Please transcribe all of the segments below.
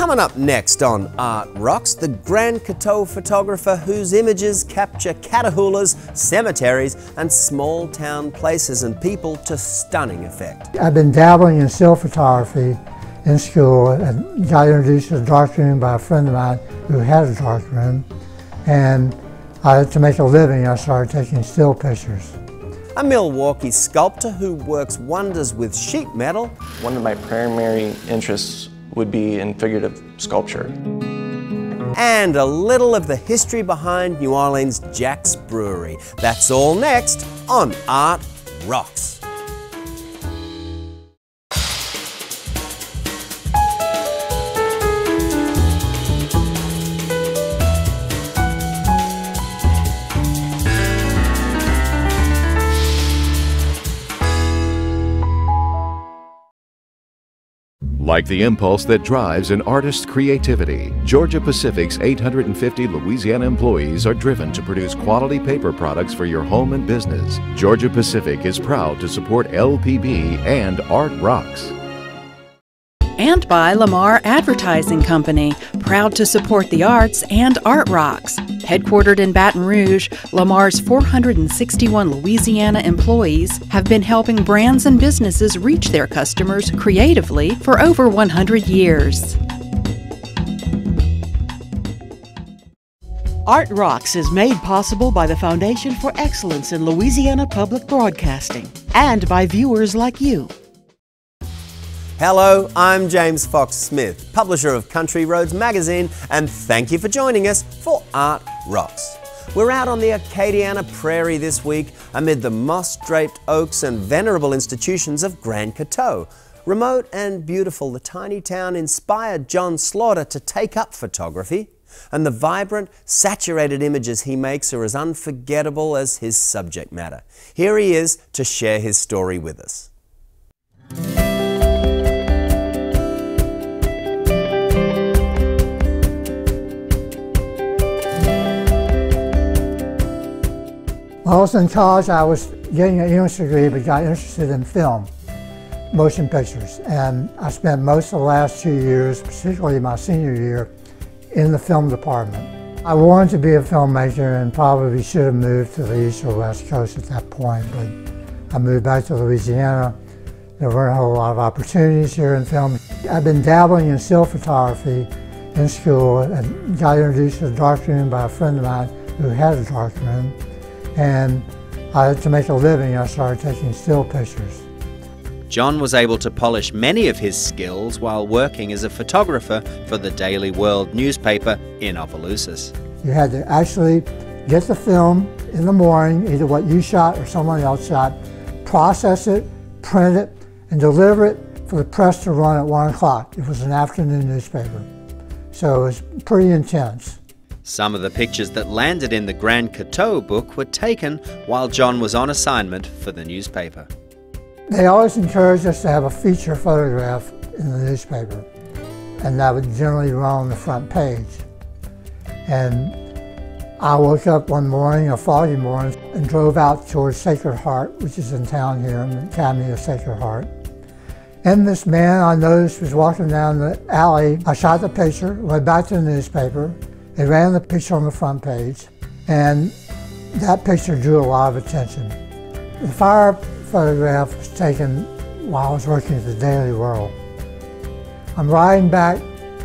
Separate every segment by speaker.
Speaker 1: Coming up next on Art Rocks, the Grand Coteau photographer whose images capture catahoulas, cemeteries and small town places and people to stunning effect.
Speaker 2: I've been dabbling in still photography in school and got introduced to the darkroom by a friend of mine who had a darkroom, and to make a living I started taking still pictures.
Speaker 1: A Milwaukee sculptor who works wonders with sheet metal.
Speaker 3: One of my primary interests would be in figurative sculpture.
Speaker 1: And a little of the history behind New Orleans' Jax Brewery. That's all next on Art Rocks.
Speaker 4: Like the impulse that drives an artist's creativity, Georgia Pacific's 850 Louisiana employees are driven to produce quality paper products for your home and business. Georgia Pacific is proud to support LPB and Art Rocks.
Speaker 5: And by Lamar Advertising Company, proud to support the arts and Art Rocks. Headquartered in Baton Rouge, Lamar's 461 Louisiana employees have been helping brands and businesses reach their customers creatively for over 100 years.
Speaker 6: Art Rocks is made possible by the Foundation for Excellence in Louisiana Public Broadcasting and by viewers like you.
Speaker 1: Hello, I'm James Fox Smith, publisher of Country Roads magazine, and thank you for joining us for Art Rocks. We're out on the Acadiana Prairie this week amid the moss-draped oaks and venerable institutions of Grand Coteau. Remote and beautiful, the tiny town inspired John Slaughter to take up photography, and the vibrant, saturated images he makes are as unforgettable as his subject matter. Here he is to share his story with us.
Speaker 2: While I was in college, I was getting an English degree, but got interested in film, motion pictures. And I spent most of the last 2 years, particularly my senior year, in the film department. I wanted to be a filmmaker and probably should have moved to the East or West Coast at that point, but I moved back to Louisiana. There weren't a whole lot of opportunities here in film. I've been dabbling in still photography in school and got introduced to the darkroom by a friend of mine who had a darkroom. And to make a living, I started taking still pictures.
Speaker 1: John was able to polish many of his skills while working as a photographer for the Daily World newspaper in Opelousas.
Speaker 2: You had to actually get the film in the morning, either what you shot or someone else shot, process it, print it, and deliver it for the press to run at 1 o'clock. It was an afternoon newspaper, so it was pretty intense.
Speaker 1: Some of the pictures that landed in the Grand Coteau book were taken while John was on assignment for the newspaper.
Speaker 2: They always encouraged us to have a feature photograph in the newspaper, and that would generally run on the front page. And I woke up one morning, a foggy morning, and drove out towards Sacred Heart, which is in town here, in the Academy of Sacred Heart. And this man I noticed was walking down the alley. I shot the picture, went back to the newspaper. They ran the picture on the front page, and that picture drew a lot of attention. The fire photograph was taken while I was working at the Daily World. I'm riding back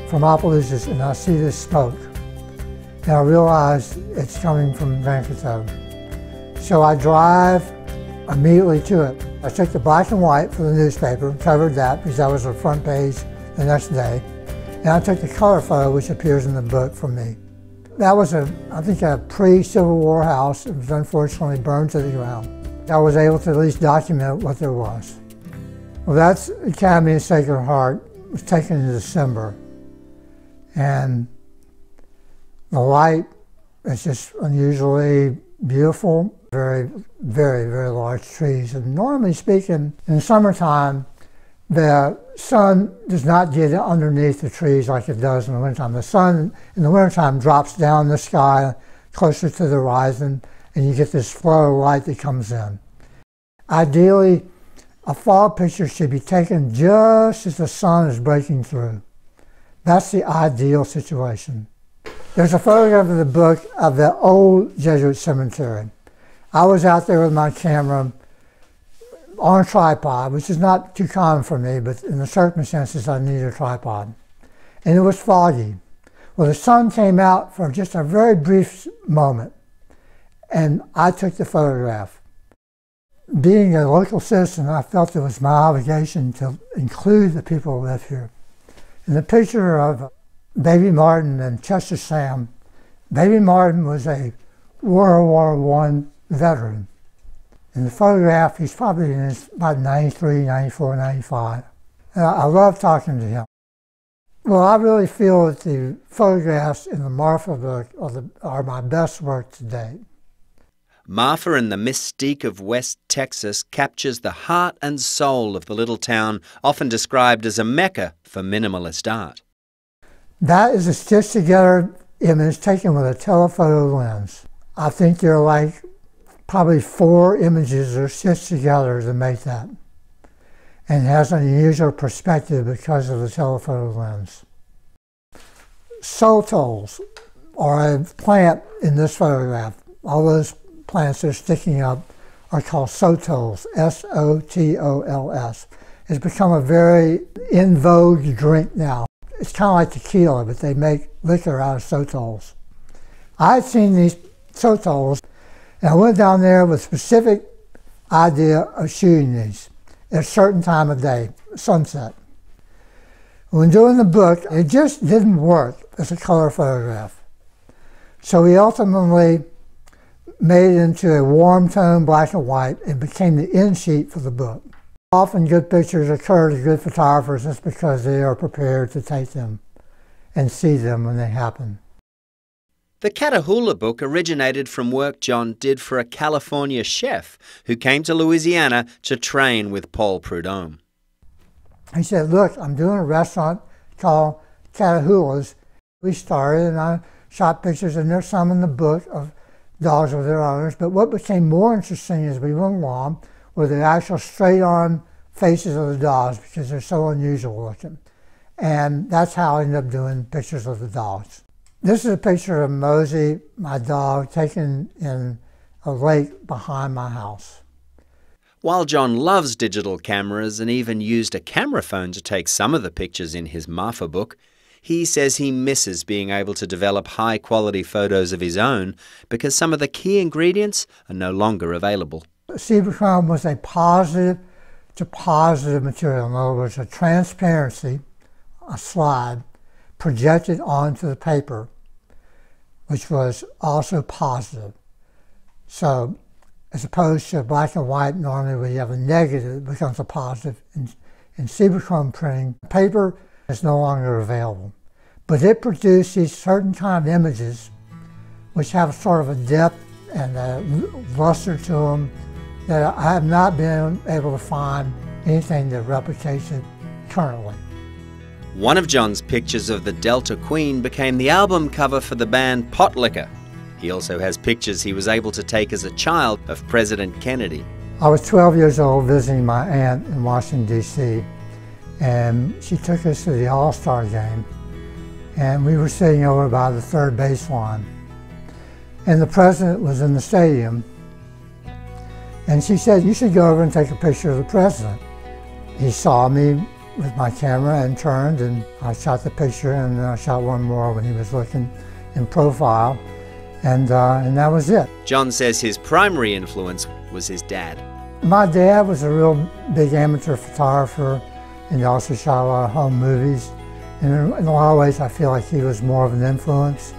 Speaker 2: from Opelousas and I see this smoke, and I realize it's coming from Grand Coteau. So I drive immediately to it. I took the black and white for the newspaper, covered that because that was the front page the next day. And I took the color photo, which appears in the book, for me. That was, I think, a pre-Civil War house. It was unfortunately burned to the ground. I was able to at least document what there was. Well, that's Academy of Sacred Heart. It was taken in December. And the light is just unusually beautiful. Very, very, very large trees. And normally speaking, in the summertime, the sun does not get underneath the trees like it does in the wintertime. The sun in the wintertime drops down the sky closer to the horizon, and you get this flow of light that comes in. Ideally, a fall picture should be taken just as the sun is breaking through. That's the ideal situation. There's a photograph in the book of the old Jesuit cemetery. I was out there with my camera on a tripod, which is not too common for me, but in the circumstances I needed a tripod. And it was foggy. Well, the sun came out for just a very brief moment, and I took the photograph. Being a local citizen, I felt it was my obligation to include the people who live here. In the picture of Baby Martin and Chester Sam, Baby Martin was a World War I veteran. In the photograph, he's probably in his about 93, 94, 95. And I love talking to him. Well, I really feel that the photographs in the Marfa book are my best work to date.
Speaker 1: Marfa and the mystique of West Texas captures the heart and soul of the little town, often described as a mecca for minimalist art.
Speaker 2: That is a stitched together image taken with a telephoto lens. I think there are like probably 4 images that are stitched together to make that. And it has an unusual perspective because of the telephoto lens. Sotoles are a plant in this photograph. All those plants that are sticking up are called sotoles, S-O-T-O-L-S. It's become a very in vogue drink now. It's kind of like tequila, but they make liquor out of sotoles. I had seen these sotoles, and I went down there with a specific idea of shooting these at a certain time of day, sunset. When doing the book, it just didn't work as a color photograph. So we ultimately made it into a warm tone black and white and became the end sheet for the book. Often good pictures occur to good photographers just because they are prepared to take them and see them when they happen.
Speaker 1: The Catahoula book originated from work John did for a California chef who came to Louisiana to train with Paul Prudhomme.
Speaker 2: He said, look, I'm doing a restaurant called Catahoula's. We started and I shot pictures, and there's some in the book of dogs with their owners, but what became more interesting as we went along were the actual straight-on faces of the dogs because they're so unusual looking. And that's how I ended up doing pictures of the dogs. This is a picture of Mosey, my dog, taken in a lake behind my house.
Speaker 1: While John loves digital cameras and even used a camera phone to take some of the pictures in his Marfa book, he says he misses being able to develop high-quality photos of his own because some of the key ingredients are no longer available.
Speaker 2: Cibachrome was a positive to positive material. In other words, a transparency, a slide, projected onto the paper, which was also positive. So, as opposed to black and white, normally where you have a negative, it becomes a positive. In Cibachrome printing, paper is no longer available. But it produced these certain kind of images which have sort of a depth and a luster to them that I have not been able to find anything that replicates it currently.
Speaker 1: One of John's pictures of the Delta Queen became the album cover for the band Pot Liquor. He also has pictures he was able to take as a child of President Kennedy.
Speaker 2: I was 12 years old visiting my aunt in Washington, D.C., and she took us to the All-Star game, and we were sitting over by the third baseline. And the president was in the stadium, and she said, you should go over and take a picture of the president. He saw me with my camera and turned, and I shot the picture, and then I shot one more when he was looking in profile, and that was it.
Speaker 1: John says his primary influence was his dad.
Speaker 2: My dad was a real big amateur photographer, and he also shot a lot of home movies. And in a lot of ways, I feel like he was more of an influence.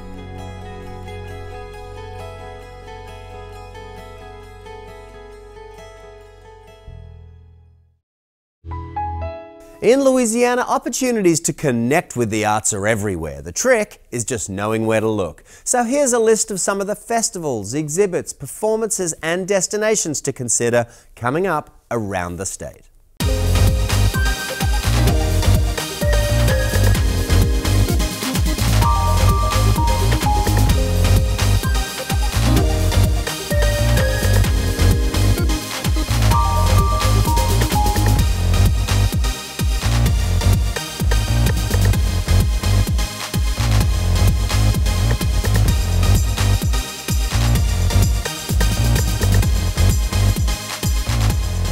Speaker 1: In Louisiana, opportunities to connect with the arts are everywhere. The trick is just knowing where to look. So here's a list of some of the festivals, exhibits, performances and destinations to consider coming up around the state.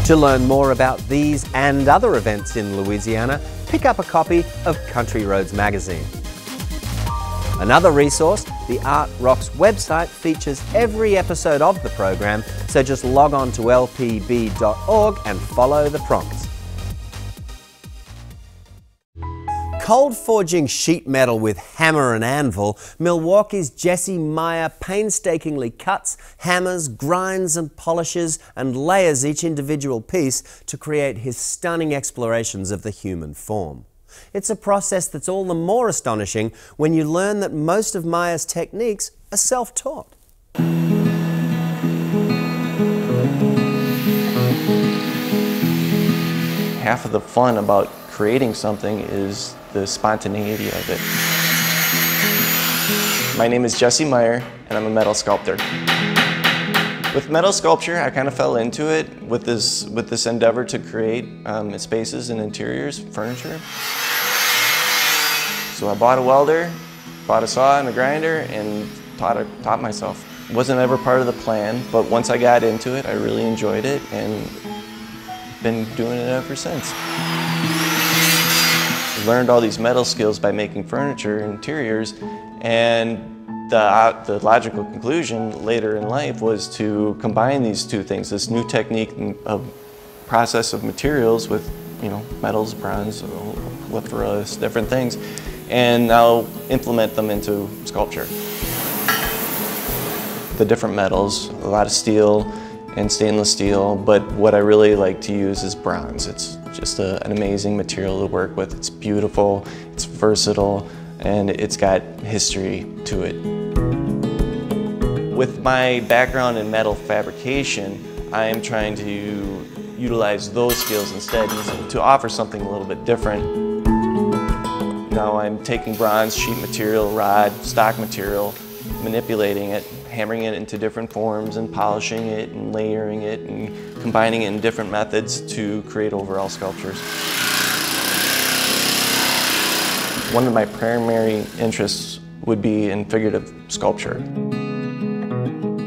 Speaker 1: To learn more about these and other events in Louisiana, pick up a copy of Country Roads magazine. Another resource, the Art Rocks website features every episode of the program, so just log on to lpb.org and follow the prompts. Cold forging sheet metal with hammer and anvil, Milwaukee's Jesse Meyer painstakingly cuts, hammers, grinds and polishes and layers each individual piece to create his stunning explorations of the human form. It's a process that's all the more astonishing when you learn that most of Meyer's techniques are self-taught.
Speaker 3: Half of the fun about creating something is the spontaneity of it. My name is Jesse Meyer, and I'm a metal sculptor. With metal sculpture, I kind of fell into it with this endeavor to create spaces and interiors, furniture. So I bought a welder, bought a saw and a grinder, and taught myself. It wasn't ever part of the plan, but once I got into it, I really enjoyed it and been doing it ever since. Learned all these metal skills by making furniture and interiors, and the logical conclusion later in life was to combine these two things, this new technique of process of materials with, metals, bronze, liferous, different things, and now implement them into sculpture. The different metals, a lot of steel and stainless steel, but what I really like to use is bronze. It's just an amazing material to work with. It's beautiful, it's versatile, and it's got history to it. With my background in metal fabrication, I am trying to utilize those skills instead to offer something a little bit different. Now I'm taking bronze, sheet material, rod, stock material, manipulating it, hammering it into different forms and polishing it and layering it and combining it in different methods to create overall sculptures. One of my primary interests would be in figurative sculpture.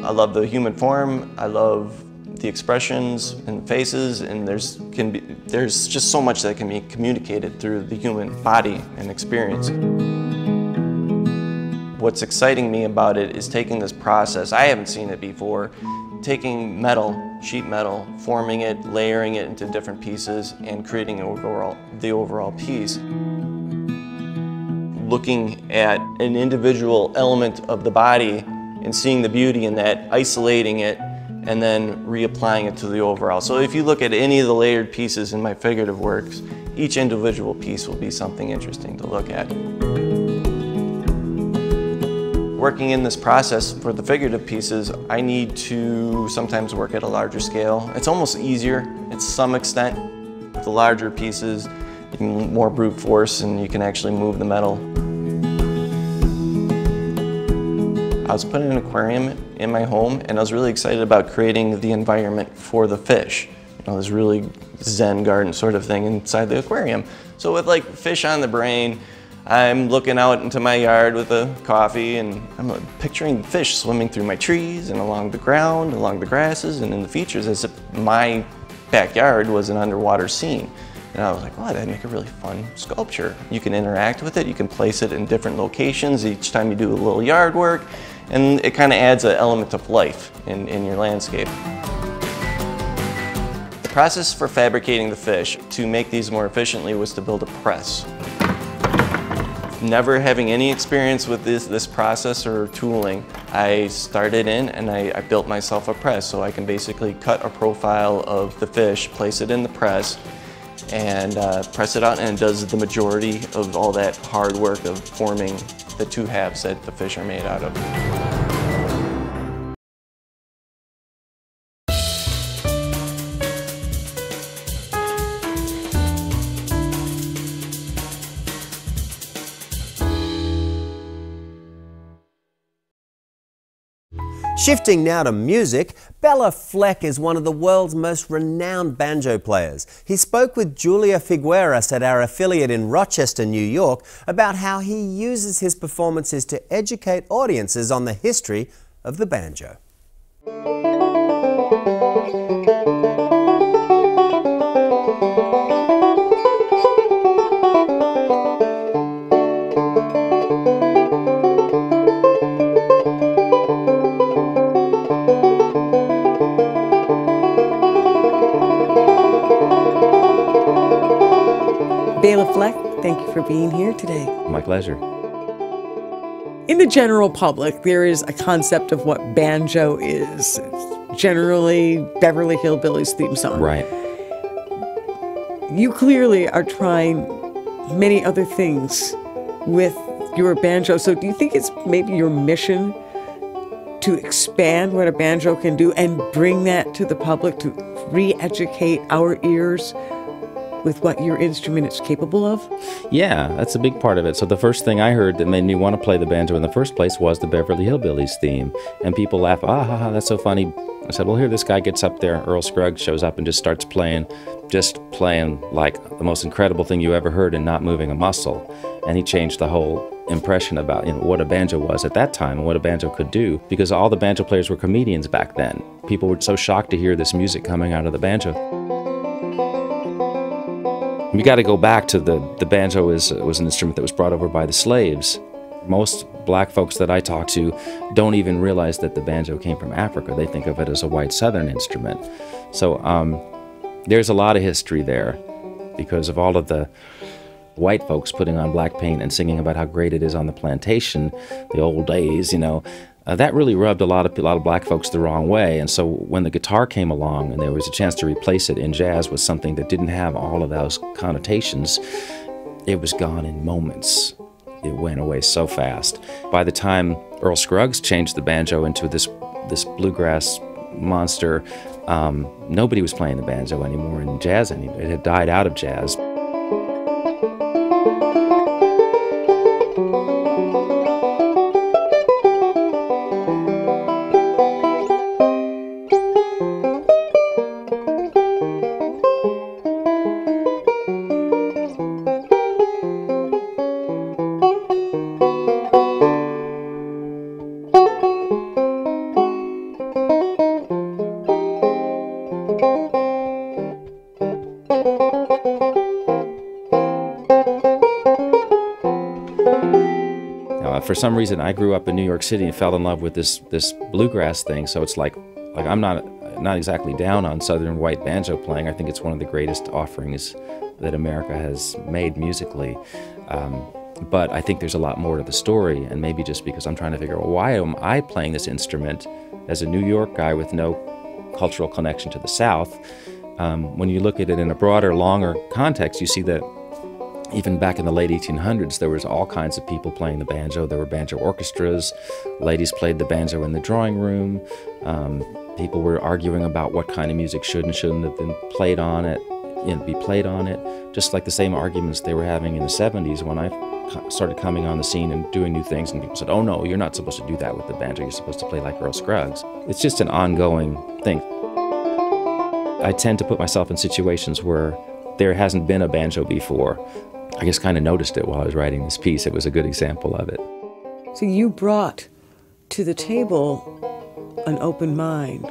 Speaker 3: I love the human form, I love the expressions and faces, and there's just so much that can be communicated through the human body and experience. What's exciting me about it is taking this process, I haven't seen it before, taking metal, sheet metal, forming it, layering it into different pieces, and creating the overall piece. Looking at an individual element of the body and seeing the beauty in that, isolating it, and then reapplying it to the overall. So if you look at any of the layered pieces in my figurative works, each individual piece will be something interesting to look at. Working in this process for the figurative pieces, I need to sometimes work at a larger scale. It's almost easier, to some extent. With the larger pieces, you can more brute force and you can actually move the metal. I was putting an aquarium in my home and I was really excited about creating the environment for the fish. This really Zen garden sort of thing inside the aquarium. So with like fish on the brain, I'm looking out into my yard with a coffee and I'm picturing fish swimming through my trees and along the ground, along the grasses and in the features as if my backyard was an underwater scene. And I was like, wow, that'd make a really fun sculpture. You can interact with it, you can place it in different locations each time you do a little yard work, and it kind of adds an element of life in your landscape. The process for fabricating the fish to make these more efficiently was to build a press. Never having any experience with this process or tooling, I started in and I built myself a press so I can basically cut a profile of the fish, place it in the press, and press it out, and it does the majority of all that hard work of forming the two halves that the fish are made out of.
Speaker 1: Shifting now to music, Bela Fleck is one of the world's most renowned banjo players. He spoke with Julia Figueras at our affiliate in Rochester, New York, about how he uses his performances to educate audiences on the history of the banjo.
Speaker 7: Béla Fleck, thank you for being here today.
Speaker 8: My pleasure.
Speaker 7: In the general public, there is a concept of what banjo is. It's generally Beverly Hillbillies theme song.
Speaker 8: Right.
Speaker 7: You clearly are trying many other things with your banjo. So do you think it's maybe your mission to expand what a banjo can do and bring that to the public, to re-educate our ears with what your instrument is capable of?
Speaker 8: Yeah, that's a big part of it. So the first thing I heard that made me want to play the banjo in the first place was the Beverly Hillbillies theme. And people laugh, ah, ha, ha, that's so funny. I said, well, here this guy gets up there, Earl Scruggs shows up and just starts playing like the most incredible thing you ever heard and not moving a muscle. And he changed the whole impression about what a banjo was at that time and what a banjo could do, because all the banjo players were comedians back then. People were so shocked to hear this music coming out of the banjo. We got to go back to the banjo was an instrument that was brought over by the slaves. Most black folks that I talk to don't even realize that the banjo came from Africa. They think of it as a white southern instrument. So there's a lot of history there because of all of the white folks putting on black paint and singing about how great it is on the plantation, the old days, that really rubbed a lot of black folks the wrong way. And so when the guitar came along and there was a chance to replace it in jazz with something that didn't have all of those connotations, it was gone in moments. It went away so fast. By the time Earl Scruggs changed the banjo into this bluegrass monster, nobody was playing the banjo anymore in jazz anymore. It had died out of jazz. For some reason, I grew up in New York City and fell in love with this bluegrass thing. So it's like I'm not exactly down on southern white banjo playing. I think it's one of the greatest offerings that America has made musically. But I think there's a lot more to the story, and maybe just because I'm trying to figure out why am I playing this instrument as a New York guy with no cultural connection to the South. When you look at it in a broader, longer context, you see that even back in the late 1800s, there was all kinds of people playing the banjo. There were banjo orchestras. Ladies played the banjo in the drawing room. People were arguing about what kind of music should and shouldn't have been played on it, be played on it. Just like the same arguments they were having in the 70s when I started coming on the scene and doing new things, and people said, oh no, you're not supposed to do that with the banjo. You're supposed to play like Earl Scruggs. It's just an ongoing thing. I tend to put myself in situations where there hasn't been a banjo before. I just kind of noticed it while I was writing this piece. It was a good example of it.
Speaker 7: So you brought to the table an open mind.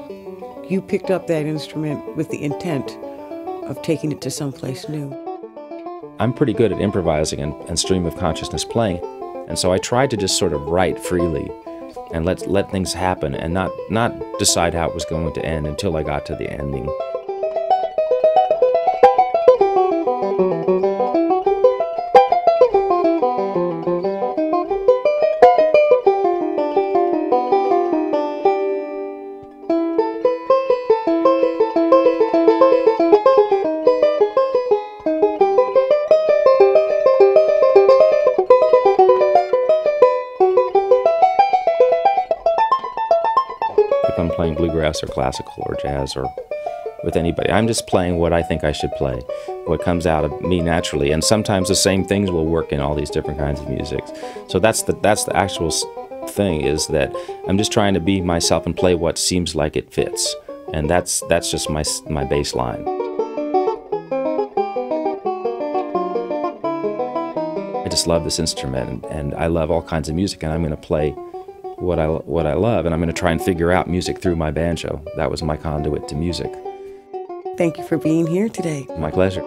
Speaker 7: You picked up that instrument with the intent of taking it to someplace new.
Speaker 8: I'm pretty good at improvising and stream of consciousness playing, and so I tried to just sort of write freely and let things happen and not decide how it was going to end until I got to the ending. Bluegrass or classical or jazz or with anybody. I'm just playing what I think I should play, what comes out of me naturally. And sometimes the same things will work in all these different kinds of music. So that's the actual thing, is that I'm just trying to be myself and play what seems like it fits. And that's just my baseline. I just love this instrument, and I love all kinds of music, and I'm going to play what I love, and I'm going to try and figure out music through my banjo. That was my conduit to music.
Speaker 7: Thank you for being here today.
Speaker 8: My pleasure.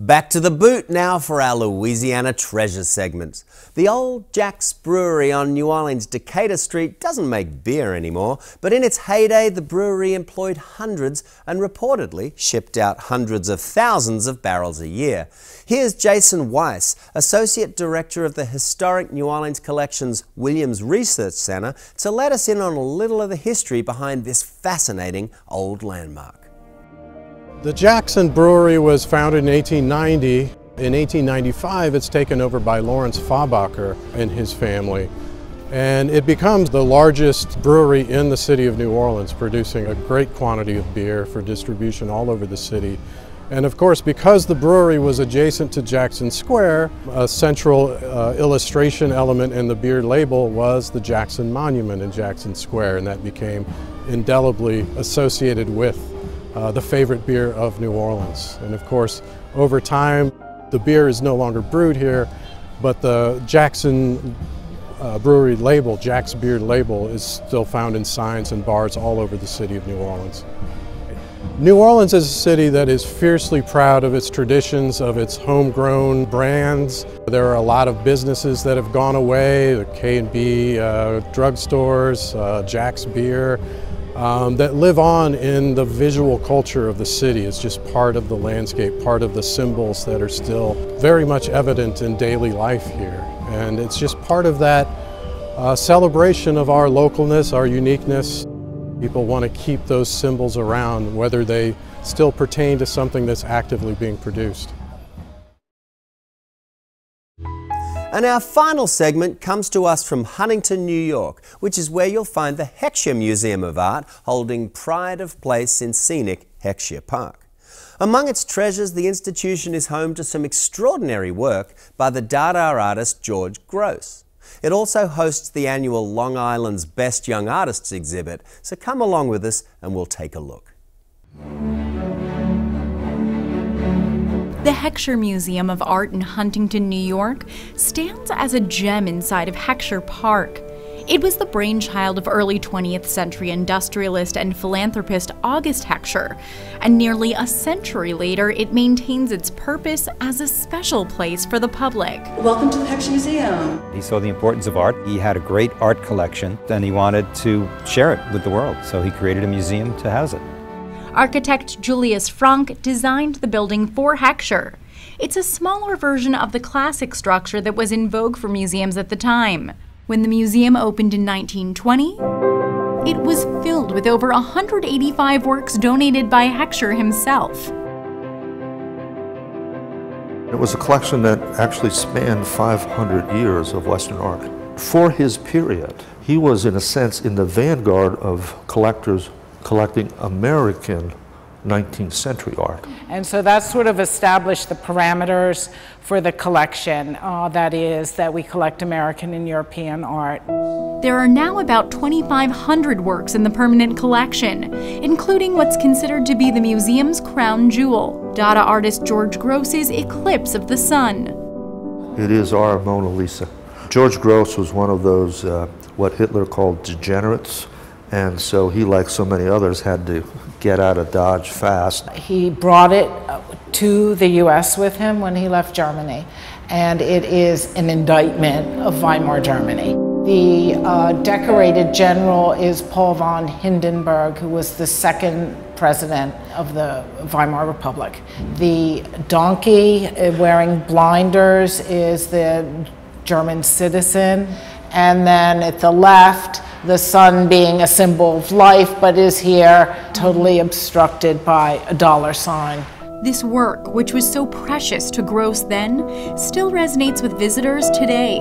Speaker 1: Back to the boot now for our Louisiana Treasure segment. The Old Jax Brewery on New Orleans' Decatur Street doesn't make beer anymore, but in its heyday the brewery employed hundreds and reportedly shipped out hundreds of thousands of barrels a year. Here's Jason Weiss, Associate Director of the Historic New Orleans Collection's Williams Research Center, to let us in on a little of the history behind this fascinating old landmark.
Speaker 9: The Jackson Brewery was founded in 1890. In 1895, it's taken over by Lawrence Fabacher and his family. And it becomes the largest brewery in the city of New Orleans, producing a great quantity of beer for distribution all over the city. And of course, because the brewery was adjacent to Jackson Square, a central illustration element in the beer label was the Jackson Monument in Jackson Square, and that became indelibly associated with the favorite beer of New Orleans. And of course, over time, the beer is no longer brewed here, but the Jackson Brewery label, Jack's Beer label, is still found in signs and bars all over the city of New Orleans. New Orleans is a city that is fiercely proud of its traditions, of its homegrown brands. There are a lot of businesses that have gone away, the K&B drugstores, Jack's Beer, that live on in the visual culture of the city. It's just part of the landscape, part of the symbols that are still very much evident in daily life here. And it's just part of that celebration of our localness, our uniqueness. People want to keep those symbols around, whether they still pertain to something that's actively being produced.
Speaker 1: And our final segment comes to us from Huntington, New York, which is where you'll find the Heckscher Museum of Art, holding pride of place in scenic Heckscher Park. Among its treasures, the institution is home to some extraordinary work by the Dada artist George Gross. It also hosts the annual Long Island's Best Young Artists exhibit, so come along with us and we'll take a look.
Speaker 10: The Heckscher Museum of Art in Huntington, New York, stands as a gem inside of Heckscher Park. It was the brainchild of early 20th century industrialist and philanthropist August Heckscher, and nearly a century later it maintains its purpose as a special place for the public.
Speaker 11: Welcome to the Heckscher Museum.
Speaker 12: He saw the importance of art. He had a great art collection and he wanted to share it with the world, so he created a museum to house it.
Speaker 10: Architect Julius Frank designed the building for Heckscher. It's a smaller version of the classic structure that was in vogue for museums at the time. When the museum opened in 1920, it was filled with over 185 works donated by Heckscher himself.
Speaker 13: It was a collection that actually spanned 500 years of Western art. For his period, he was in a sense in the vanguard of collectors collecting American 19th century art.
Speaker 14: And so that sort of established the parameters for the collection, that is, that we collect American and European art.
Speaker 10: There are now about 2,500 works in the permanent collection, including what's considered to be the museum's crown jewel, Dada artist George Gross's Eclipse of the Sun.
Speaker 13: It is our Mona Lisa. George Gross was one of those, what Hitler called degenerates, and so he, like so many others, had to get out of Dodge fast.
Speaker 14: He brought it to the US with him when he left Germany, and it is an indictment of Weimar Germany. The decorated general is Paul von Hindenburg, who was the second president of the Weimar Republic. The donkey wearing blinders is the German citizen, and then at the left, the sun being a symbol of life, but is here totally obstructed by a $sign.
Speaker 10: This work, which was so precious to Gross then, still resonates with visitors today.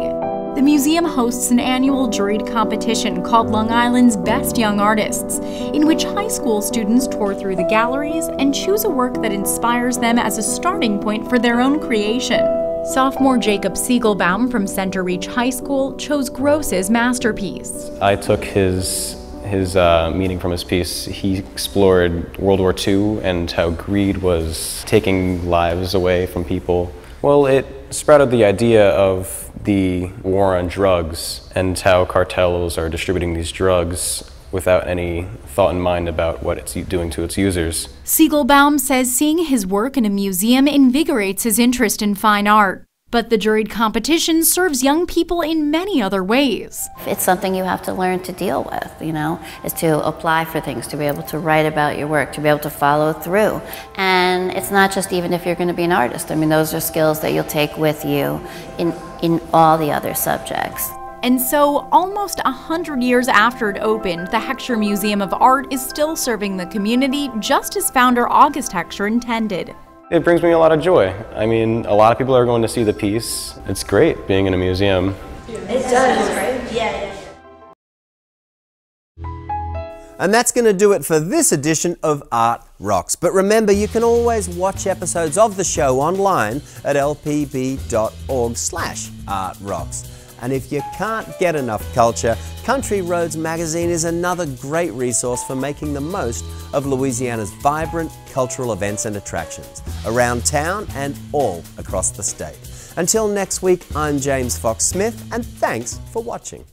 Speaker 10: The museum hosts an annual juried competition called Long Island's Best Young Artists, in which high school students tour through the galleries and choose a work that inspires them as a starting point for their own creation. Sophomore Jacob Siegelbaum from Center Reach High School chose Gross's masterpiece.
Speaker 15: I took his meaning from his piece. He explored World War II and how greed was taking lives away from people. Well, it sprouted the idea of the war on drugs and how cartels are distributing these drugs without any thought in mind about what it's doing to its users.
Speaker 10: Siegelbaum says seeing his work in a museum invigorates his interest in fine art. But the juried competition serves young people in many other ways.
Speaker 16: It's something you have to learn to deal with, is to apply for things, to be able to write about your work, to be able to follow through. And it's not just even if you're going to be an artist. I mean, those are skills that you'll take with you in all the other subjects.
Speaker 10: And so, almost 100 years after it opened, the Heckscher Museum of Art is still serving the community just as founder August Heckscher intended.
Speaker 15: It brings me a lot of joy. I mean, a lot of people are going to see the piece. It's great being in a museum.
Speaker 11: It does, right? Yeah.
Speaker 1: And that's going to do it for this edition of Art Rocks. But remember, you can always watch episodes of the show online at lpb.org/artrocks. And if you can't get enough culture, Country Roads magazine is another great resource for making the most of Louisiana's vibrant cultural events and attractions around town and all across the state. Until next week, I'm James Fox Smith, and thanks for watching.